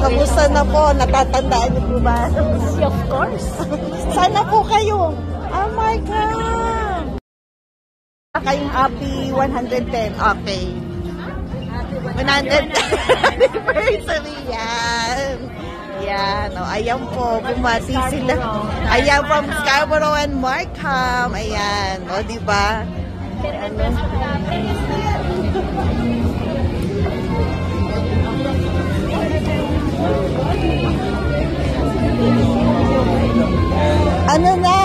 Kamusta na po? Natatandaan niyo po ba? Of course. Sana po kayo. Oh my God! Kayong happy 110. Okay. 110 anniversary. Yan. Yan. O, ayan po. Bumati sila. Ayan from Scarborough and Markham. Ayan. O, diba? Ano na?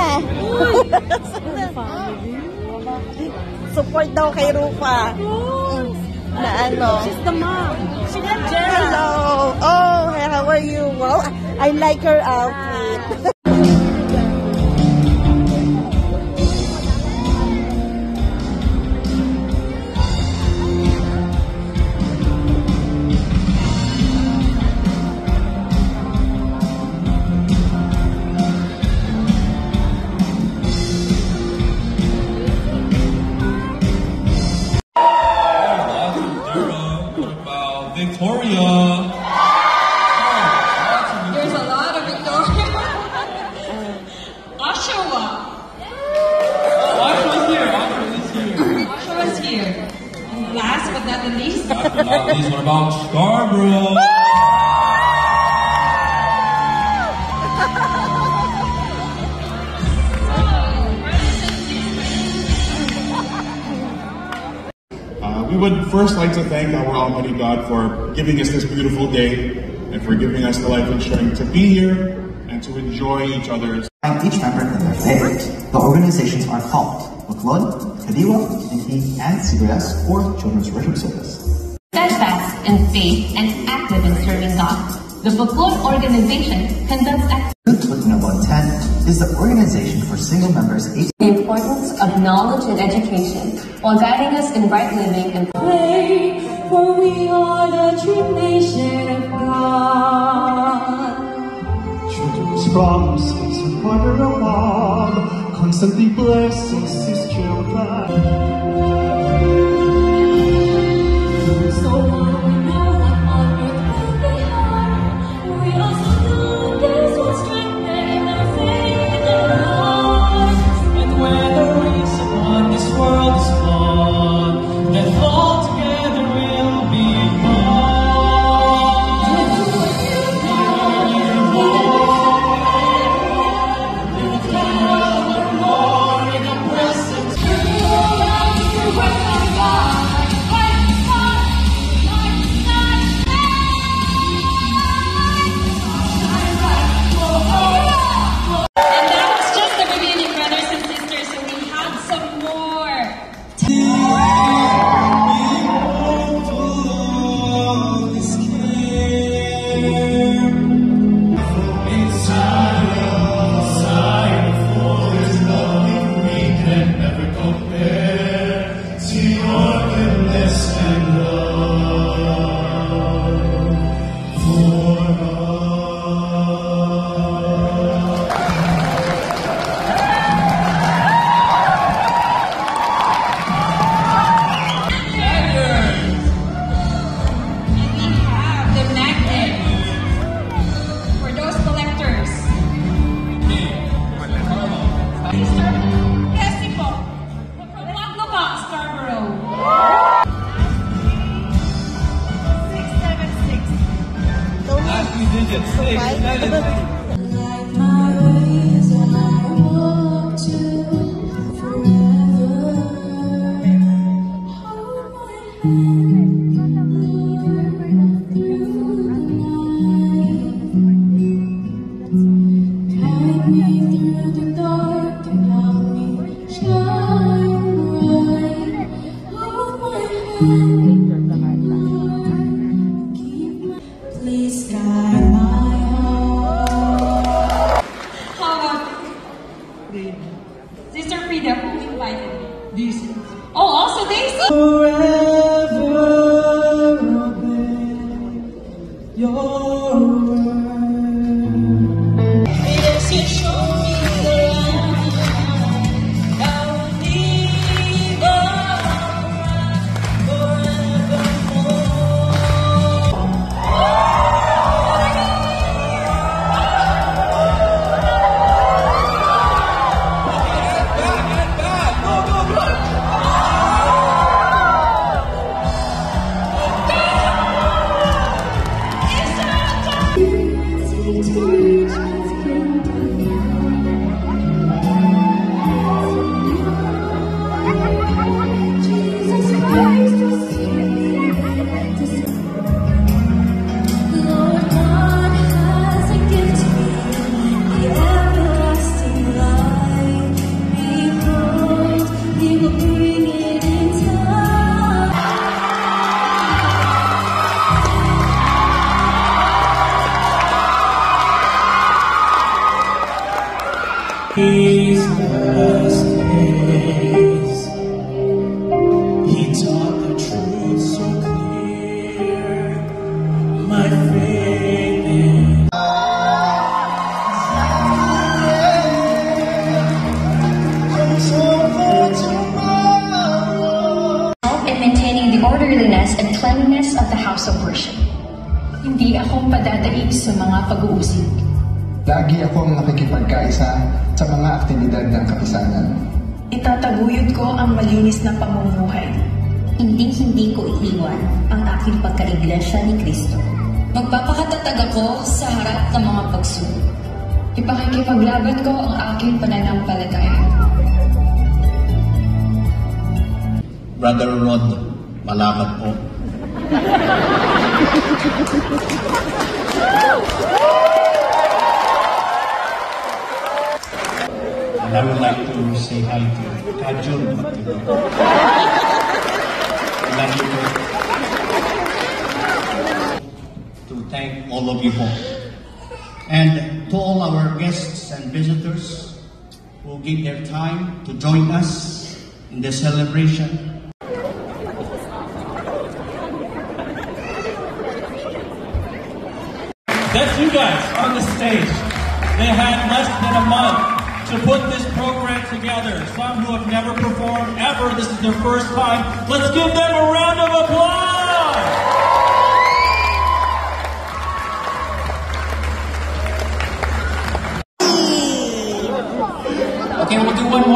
Support daw kay Rufa. Na ano? She's the mom. She's the Hello. Oh, how are you? Wow, I like her outfit. Victoria. There's a lot of Victoria. Oshawa. Oshawa's here. Oshawa's here. And last but not the least. Last but not least, what about Scarborough? We would first like to thank our Almighty God for giving us this beautiful day and for giving us the life and strength to be here and to enjoy each other's. Each member in their favorite. The organizations are called Buklod, Kadiwa, Inti, and Siguras for Children's Worship Service. Steadfast in faith and active in serving God, the Buklod organization conducts Youth with Number 10 is the organization for single members. the importance of knowledge and education while guiding us in right living and Pray, for we are the true nation of God. Children's promises and Father above constantly blesses his children. So while we know what on earth they are, we also know this will strengthen our faith in God. And when the race upon this world is won, then all together will be one. And that was just the beginning, brothers and sisters, so we have some more. We have the magnet for those collectors. Yes, po. From Waglopa, Scarborough. 676. Last few digits, 6, 7, 6. Like my ways and I walk to forever. Hold my hand, Lord, through the night. Guide me through the dark and help me shine bright. Hold my hand, Lord, keep my, please guide my heart. How about Sister Frida, who invited me? Daisy. Oh, also Daisy? Forever obey your word. Yes, you show me the light. I will leave the holiness and cleanliness of the house of worship. Hindi akong padadaig sa mga pag-uusig. Lagi akong nakikipagkaisa sa mga aktibidad ng kapisanan. Itataguyod ko ang malinis na pamumuhay. Hindi ko iiwan ang aking pagkaiglesia ni Kristo. Magpapakatatag ako sa harap ng mga pagsubok. Ipakikipaglaban ko ang aking pananampalataya. Brother Rod, malamat po. And I would like to say hi to Kajun Matino. I love you po. To thank all of you po. And to all our guests and visitors who gave their time to join us in this celebration. That's you guys on the stage. They had less than a month to put this program together. Some who have never performed ever. This is their first time. Let's give them a round of applause. Okay, we'll do one more.